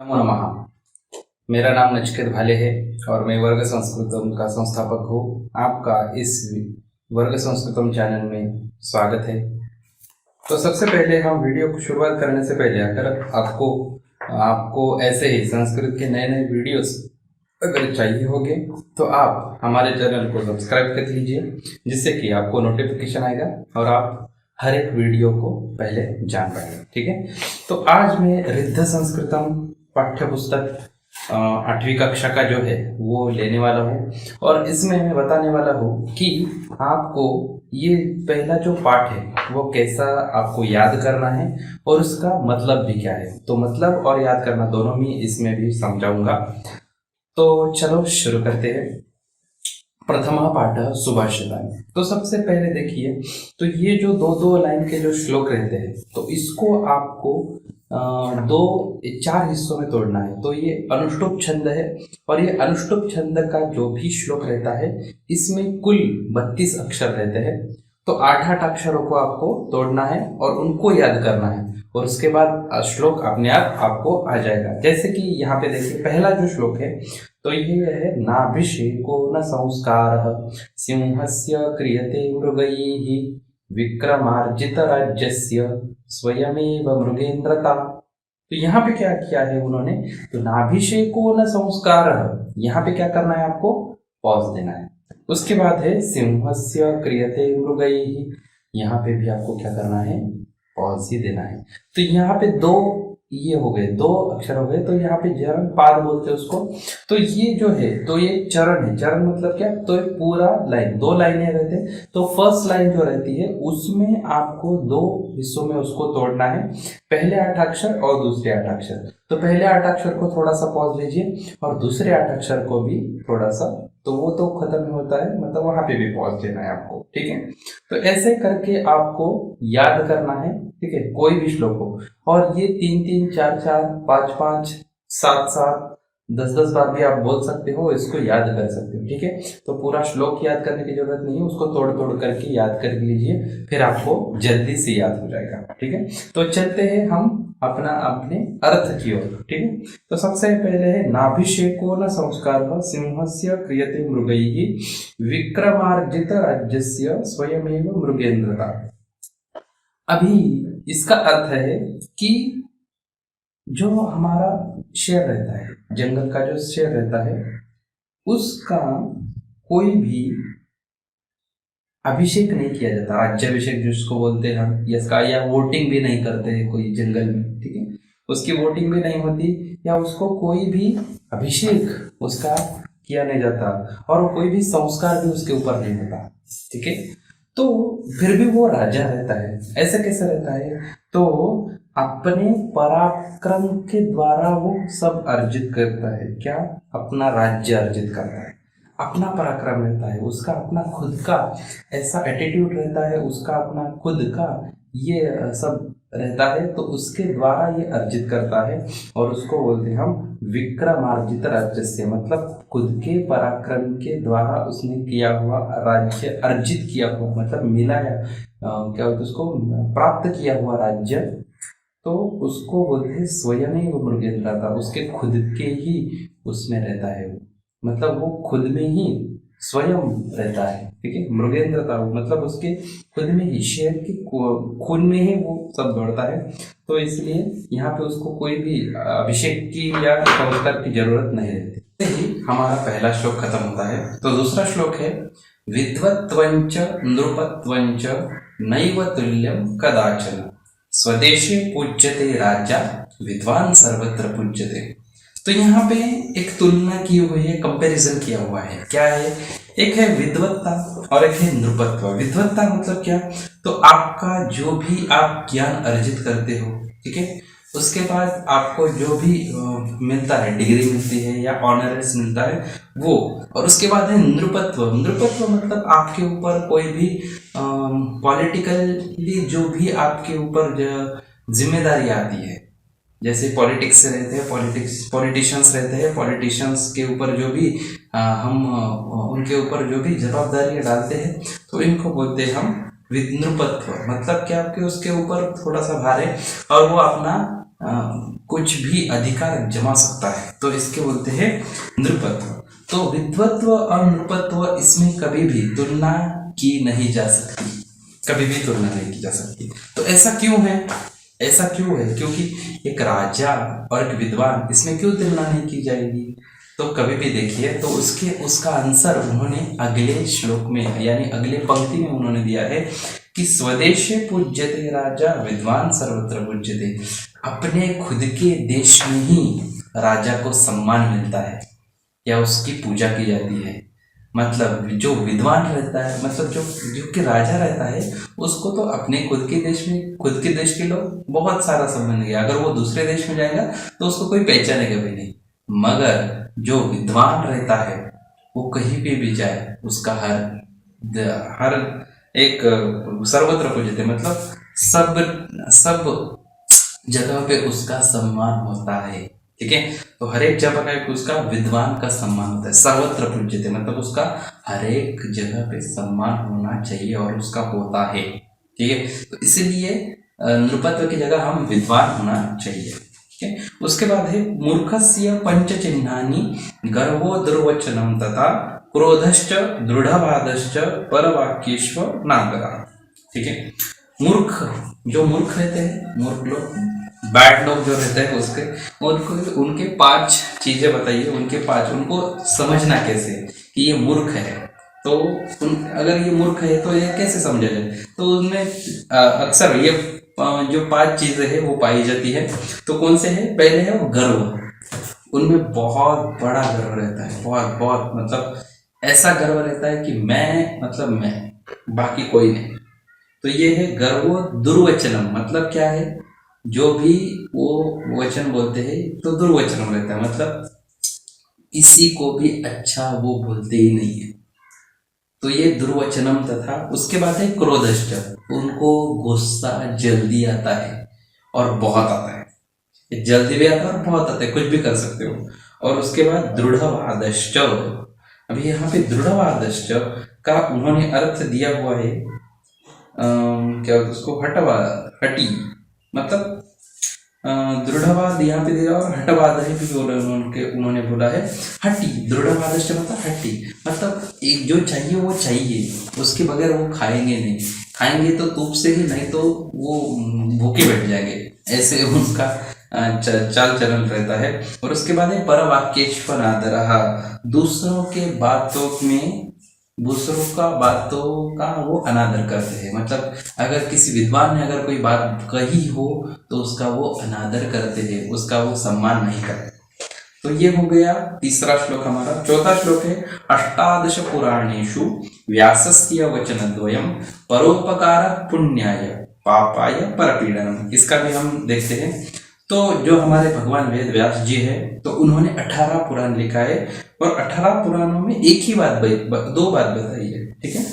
नमो नमः। मेरा नाम नचिकेत भाले है और मैं वर्ग संस्कृतम का संस्थापक हूँ। आपका इस वर्ग संस्कृतम चैनल में स्वागत है। तो सबसे पहले हम वीडियो को शुरुआत करने से पहले अगर आपको ऐसे ही संस्कृत के नए नए वीडियोस अगर चाहिए होंगे तो आप हमारे चैनल को सब्सक्राइब कर लीजिए, जिससे कि आपको नोटिफिकेशन आएगा और आप हर एक वीडियो को पहले जान पाएंगे। ठीक है, तो आज मैं रिद्ध संस्कृतम पाठ्य पुस्तक 8वीं कक्षा का जो है वो लेने वाला हूँ और इसमें मैं बताने वाला हूँ कि आपको ये पहला जो पाठ है वो कैसा आपको याद करना है और उसका मतलब भी क्या है। तो मतलब और याद करना दोनों ही इसमें भी समझाऊंगा। तो चलो शुरू करते हैं। प्रथम पाठ सुभाषितानि। तो सबसे पहले देखिए, तो ये जो दो दो लाइन के जो श्लोक रहते हैं तो इसको आपको दो चार हिस्सों में तोड़ना है। तो ये अनुष्टुप छंद है और ये अनुष्टुप छंद का जो भी श्लोक रहता है इसमें कुल 32 अक्षर रहते हैं। तो 8-8 अक्षरों को आपको तोड़ना है और उनको याद करना है और उसके बाद श्लोक अपने आप आपको आ जाएगा। जैसे कि यहाँ पे देखिए, पहला जो श्लोक है तो ये है नाभिषेको न संस्कारः सिंहस्य क्रियते मृगैः विक्रमार्जित राज्यस्य स्वयमेव मृगेन्द्रता। तो यहाँ पे क्या किया है उन्होंने, तो नाभिषेको न संस्कारः, यहाँ पे क्या करना है, आपको पॉज देना है। उसके बाद है सिंहस्य क्रियते मृगैः, यहाँ पे भी आपको क्या करना है, पॉज ही देना है। तो यहाँ पे दो ये हो गए, दो अक्षर हो गए। तो यहाँ पे चरण पाद बोलते हैं उसको। तो ये जो है तो ये चरण है। चरण मतलब क्या, तो ये पूरा लाइन, दो लाइनें रहते हैं। तो फर्स्ट लाइन जो रहती है उसमें आपको दो हिस्सों में उसको तोड़ना है, पहले 8 अक्षर और दूसरे 8 अक्षर। तो पहले 8 अक्षर को थोड़ा सा पॉज लीजिए और दूसरे 8 अक्षर को भी थोड़ा सा, तो वो तो खत्म होता है, मतलब वहां पे भी पॉज देना है आपको। ठीक है, तो ऐसे करके आपको याद करना है। ठीक है, कोई भी श्लोक हो, और ये 3-3, 4-4, 5-5, 7-7, 10-10 बार भी आप बोल सकते हो, इसको याद कर सकते हो। ठीक है, तो पूरा श्लोक याद करने की जरूरत नहीं है, उसको तोड़ तोड़ करके याद कर लीजिए, फिर आपको जल्दी से याद हो जाएगा। ठीक है, तो चलते हैं हम अपने अर्थ की ओर। ठीक है, तो सबसे पहले है नाभिषेको न संस्कारः सिंहस्य क्रियते मृगैः विक्रमार्जित राज्यस्य स्वयमेव मृगेन्द्रता। अभी इसका अर्थ है कि जो हमारा शेर रहता है, जंगल का जो शेर रहता है, उसका कोई भी अभिषेक नहीं किया जाता, राज्याभिषेक जिसको बोलते हैं हम, इसका या वोटिंग भी नहीं करते हैं कोई जंगल में। ठीक है, उसकी वोटिंग भी नहीं होती या उसको कोई भी अभिषेक उसका किया नहीं जाता और कोई भी संस्कार भी उसके ऊपर नहीं होता। ठीक है, तो फिर भी वो राजा रहता है। ऐसे कैसे रहता है, तो अपने पराक्रम के द्वारा वो सब अर्जित करता है। क्या, अपना राज्य अर्जित करता है, अपना पराक्रम रहता है, उसका अपना खुद का ऐसा एटीट्यूड रहता है, उसका अपना खुद का ये सब रहता है, तो उसके द्वारा ये अर्जित करता है और उसको बोलते हैं हम विक्रमार्जित राज्य से। मतलब खुद के पराक्रम के द्वारा उसने किया हुआ राज्य, अर्जित किया हुआ मतलब मिलाया, क्या बोलते उसको, प्राप्त किया हुआ राज्य, तो उसको बोलते हैं स्वयं ही वो मृगेन्द्रता, उसके खुद के ही उसमें रहता है वो, मतलब वो खुद में ही स्वयं रहता है। ठीक है, मृगेन्द्रता मतलब उसके खुद में ही, शेर के खून में ही वो सब दौड़ता है। तो इसलिए यहाँ पे उसको कोई भी अभिषेक की या संस्कार की जरूरत नहीं रहती। ही हमारा पहला श्लोक खत्म होता है। तो दूसरा श्लोक है विद्वत्वंच नृपत्वंच नैव तुल्यम कदाचन स्वदेशे पूज्यते राजा विद्वान सर्वत्र पूज्यते। तो यहाँ पे एक तुलना की हुई है, कंपैरिजन किया हुआ है। क्या है, एक है विद्वत्ता और एक है नृपत्व। विद्वत्ता मतलब क्या, तो आपका जो भी आप ज्ञान अर्जित करते हो, ठीक है, उसके बाद आपको जो भी मिलता है, डिग्री मिलती है या ऑनर्स मिलता है वो, और उसके बाद है नृपत्व। नृपत्व मतलब आपके ऊपर कोई भी पॉलिटिकली जो भी आपके ऊपर जिम्मेदारी आती है, जैसे पॉलिटिक्स से रहते हैं, पॉलिटिशियंस रहते हैं, पॉलिटिशियंस के ऊपर जो भी हम उनके ऊपर जो भी जवाबदारियां डालते हैं, तो इनको बोलते हैं हम नृपत्व। मतलब क्या, कि उसके ऊपर थोड़ा सा भार है और वो अपना कुछ भी अधिकार जमा सकता है, तो इसके बोलते हैं नृपत्व। तो विद्वत्व और नृपत्व इसमें कभी भी तुलना की नहीं जा सकती, कभी भी तुलना नहीं की जा सकती। तो ऐसा क्यों है? ऐसा क्यों है? क्योंकि एक राजा और एक विद्वान, इसमें क्यों तुलना नहीं की जाएगी? तो कभी भी देखिए तो उसका आंसर उन्होंने अगले श्लोक में यानी अगले पंक्ति में उन्होंने दिया है कि स्वदेशे पूज्यते राजा विद्वान सर्वत्र पूज्यते। अपने खुद के देश में ही राजा को सम्मान मिलता है या उसकी पूजा की जाती है। मतलब जो विद्वान रहता है, मतलब जो कि राजा रहता है, उसको तो अपने खुद के देश में, खुद के देश के लोग बहुत सारा सम्मान देंगे। अगर वो दूसरे देश में जाएगा तो उसको कोई पहचानेगा भी नहीं। मगर जो विद्वान रहता है वो कहीं भी जाए, उसका हर एक सर्वत्र पूज्यते, मतलब सब जगह पे उसका सम्मान होता है। ठीक है, तो हर एक जगह पे उसका विद्वान का सम्मान होता है। सर्वत्र पूज्यते मतलब उसका हर एक जगह पे सम्मान होना चाहिए और उसका होता है। ठीक है, तो इसीलिए नृपत्व की जगह हम विद्वान होना चाहिए। ठीक है, उसके बाद है मूर्खस्य पंचचिह्नानि गर्वो दुर्वचनम तथा क्रोधश्च दृढ़वादश्च परवाक्येष्व नागरा। ठीक है, मूर्ख, जो मूर्ख रहते हैं, मूर्ख लोग, बैड लोग जो रहते हैं उसके उनके 5 चीजें बताइए, उनके 5, उनको समझना कैसे कि ये मूर्ख है। तो अगर ये मूर्ख है तो ये कैसे समझा जाए? तो उनमें अक्सर ये जो 5 चीजें हैं वो पाई जाती है। तो कौन से है? पहले है वो गर्व। उनमें बहुत बड़ा गर्व रहता है, बहुत बहुत, मतलब ऐसा गर्व रहता है कि मैं, बाकी कोई नहीं। तो ये है गर्व दुर्वचनम। मतलब क्या है? जो भी वो वचन बोलते हैं तो दुर्वचनम रहता है, मतलब किसी को भी अच्छा वो बोलते ही नहीं है। तो ये दुर्वचनम तथा उसके बाद है क्रोधश्च। उनको गुस्सा जल्दी आता है और बहुत आता है, जल्दी भी आता है और बहुत आता है, कुछ भी कर सकते हो। और उसके बाद दृढ़वादश्च। अभी यहाँ पे दृढ़वादश्च का उन्होंने अर्थ दिया हुआ है, क्या बोलते उसको, हटी, मतलब दृढ़वाद यहाँ पे दिया और हटवाद है भी बोला उन्होंने बोला है हट्टी। दृढ़वाद मतलब हट्टी, मतलब एक जो चाहिए वो चाहिए, उसके बगैर वो खाएंगे नहीं। खाएंगे तो तूप से ही, नहीं तो वो भूखे बैठ जाएंगे, ऐसे उनका चाल चलन रहता है। और उसके बाद है परवाक्येष्व नादरः। दूसरों का बातों का वो अनादर करते हैं। मतलब अगर किसी विद्वान ने अगर कोई बात कही हो तो उसका वो अनादर करते हैं, उसका वो सम्मान नहीं करते। तो ये हो गया तीसरा श्लोक हमारा। चौथा श्लोक है अष्टादश पुराणेषु व्यासस्य वचनद्वयम् परोपकार पुण्याय पापाय परपीडनम। इसका भी हम देखते हैं। तो जो हमारे भगवान वेद व्यास जी है, तो उन्होंने 18 पुराण लिखा है और 18 पुराणों में एक ही बात, 2 बात बताई है। ठीक है,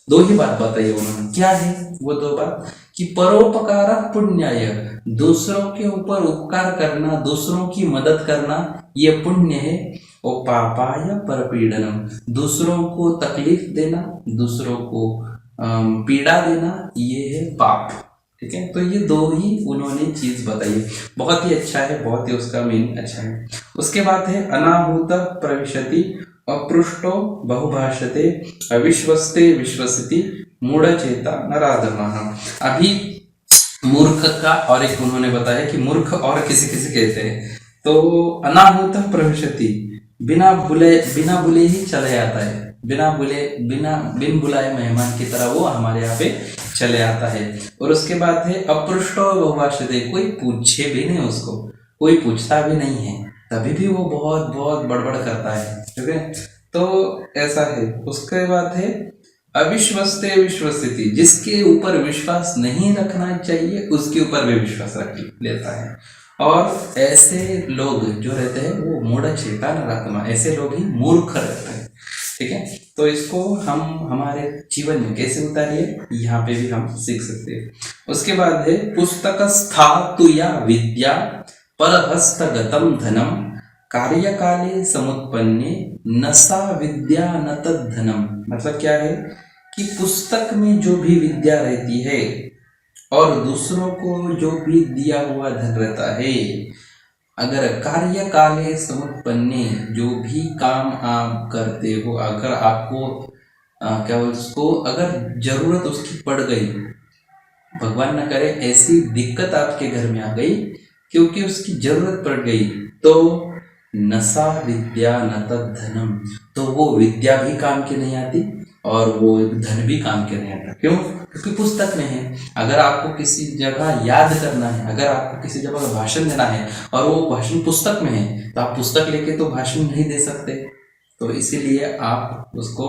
2 ही बात बताई है उन्होंने। क्या है वो 2 बात? कि परोपकार पुण्याय, दूसरों के ऊपर उपकार करना, दूसरों की मदद करना, ये पुण्य है। और पापाय परपीडनम, दूसरों को तकलीफ देना, दूसरों को पीड़ा देना, ये है पाप। ठीक है, तो ये 2 ही उन्होंने चीज बताई है। बहुत ही अच्छा है, बहुत ही उसका मीनिंग अच्छा है। उसके बाद है अनाहूत प्रविशति अपृष्टो बहुभाषते अविश्वस्ते विश्वसिति मूढ़चेता नराधमः। अभी मूर्ख का और एक उन्होंने बताया कि मूर्ख और किसी किसी कहते हैं। तो अनाहूत प्रविशति, बिना बुले ही चले आता है, बिन बुलाए मेहमान की तरह वो हमारे यहाँ पे चले आता है। और उसके बाद है अपृष्टो बहुभाषते, कोई पूछे भी नहीं उसको, कोई पूछता भी नहीं है, तभी भी वो बहुत बहुत बड़बड़ करता है। ठीक है, तो ऐसा है। उसके बाद है अविश्वस्ते विश्वसिति, जिसके ऊपर विश्वास नहीं रखना चाहिए उसके ऊपर भी विश्वास रख लेता है। और ऐसे लोग जो रहते हैं वो मूढ़चेता नराधमः, ऐसे लोग ही मूर्ख रहते हैं। ठीक है, तो इसको हम हमारे जीवन में कैसे उतारिए, यहाँ पे भी हम सीख सकते हैं। उसके बाद है पुस्तकस्थातुया विद्या परहस्तगतम धनम कार्यकाले समुत्पन्ने न सा विद्या न तद्धनम। मतलब क्या है कि पुस्तक में जो भी विद्या रहती है और दूसरों को जो भी दिया हुआ धन रहता है, अगर कार्य काले समुत्पन्ने, जो भी काम आप करते हो, अगर आपको क्या बोलते उसको, अगर जरूरत उसकी पड़ गई, भगवान न करे ऐसी दिक्कत आपके घर में आ गई क्योंकि उसकी जरूरत पड़ गई, तो नसा विद्या न तद्धनम, तो वो विद्या भी काम की नहीं आती और वो धन भी काम के नहीं आता। क्यों? क्योंकि पुस्तक में है। अगर आपको किसी जगह याद करना है, अगर आपको किसी जगह भाषण देना है और वो भाषण पुस्तक में है, तो आप पुस्तक लेके तो भाषण नहीं दे सकते। तो इसीलिए आप उसको,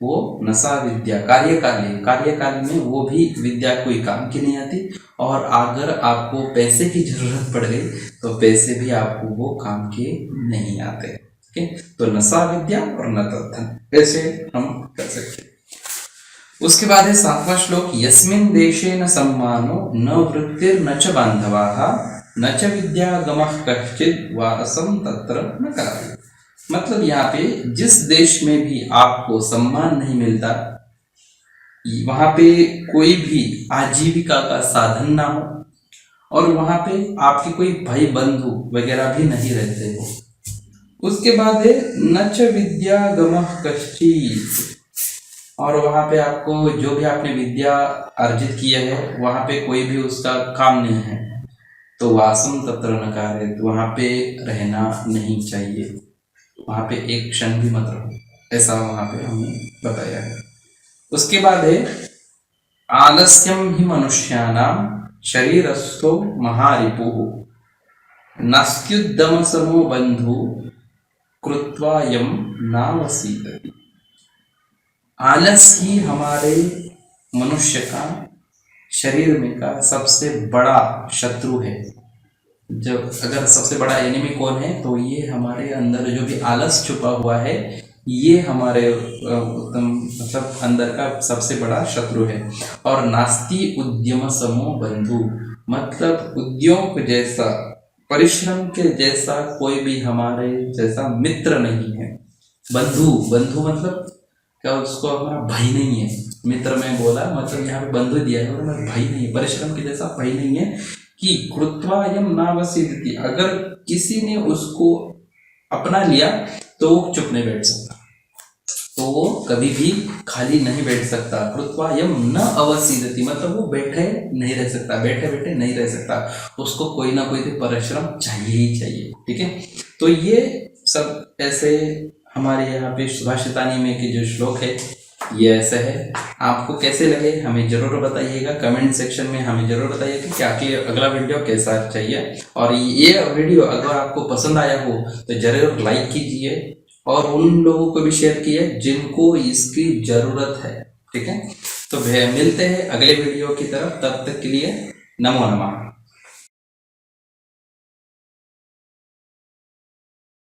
वो नशा विद्या कार्यकाली में वो भी विद्या कोई काम की नहीं आती। और अगर आपको पैसे की जरूरत पड़ गई तो पैसे भी आपको वो काम के नहीं आते। ठीक है, तो नशा विद्या और न तद्धन, ऐसे हम कर सकते। उसके बाद है 7वां श्लोक, यस्मिन् देशे न सम्मानो न वृत्तिर्न च बांधवाः न च विद्यागमः कश्चित् वासं तत्र न कराय। मतलब यहाँ पे जिस देश में भी आपको सम्मान नहीं मिलता, वहां पे कोई भी आजीविका का साधन ना हो, और वहां पे आपके कोई भाई बंधु वगैरह भी नहीं रहते हो। उसके बाद है नच विद्यागमः कश्चित्, और वहां पे आपको जो भी आपने विद्या अर्जित किया है वहां पे कोई भी उसका काम नहीं है, तो वासम तत्र न कारयेत, वहां पे रहना नहीं चाहिए, वहां पे एक क्षण भी मत रहो, ऐसा वहां पे हमने बताया है। उसके बाद है आलस्यम ही मनुष्यानाम शरीरस्थो महारिपुः नास्त्युद्यम समो बंधु कृत्वा यम नावसीदति। आलस ही हमारे मनुष्य का शरीर में का सबसे बड़ा शत्रु है। जब अगर सबसे बड़ा एनिमी कौन है, तो ये हमारे अंदर जो भी आलस छुपा हुआ है, ये हमारे मतलब अंदर का सबसे बड़ा शत्रु है। और नास्ति उद्यम समो बंधु, मतलब उद्योग जैसा, परिश्रम के जैसा कोई भी हमारे जैसा मित्र नहीं है। बंधु, बंधु मतलब क्या, उसको हमारा भाई नहीं है। मित्र में बोला मतलब यहाँ पे बंधु दिया है, और भाई नहीं है, परिश्रम के जैसा भाई नहीं है। कि कृत्वा यम नावसीदति, अगर किसी ने उसको अपना लिया तो वो चुप नहीं बैठ सकता, तो वो कभी भी खाली नहीं बैठ सकता। कृत्वा यम न अवसीदति, मतलब वो बैठे नहीं रह सकता, बैठे बैठे नहीं रह सकता, उसको कोई ना कोई तो परिश्रम चाहिए ही चाहिए। ठीक है, तो ये सब ऐसे हमारे यहाँ पे सुभाषितानी में के जो श्लोक है ये ऐसे है। आपको कैसे लगे हमें जरूर बताइएगा, कमेंट सेक्शन में हमें जरूर बताइए कि क्या कि अगला वीडियो कैसा चाहिए। और ये वीडियो अगर आपको पसंद आया हो तो जरूर लाइक कीजिए और उन लोगों को भी शेयर कीजिए जिनको इसकी जरूरत है। ठीक है, तो मिलते हैं अगले वीडियो की तरफ, तब तक के लिए नमो नमः।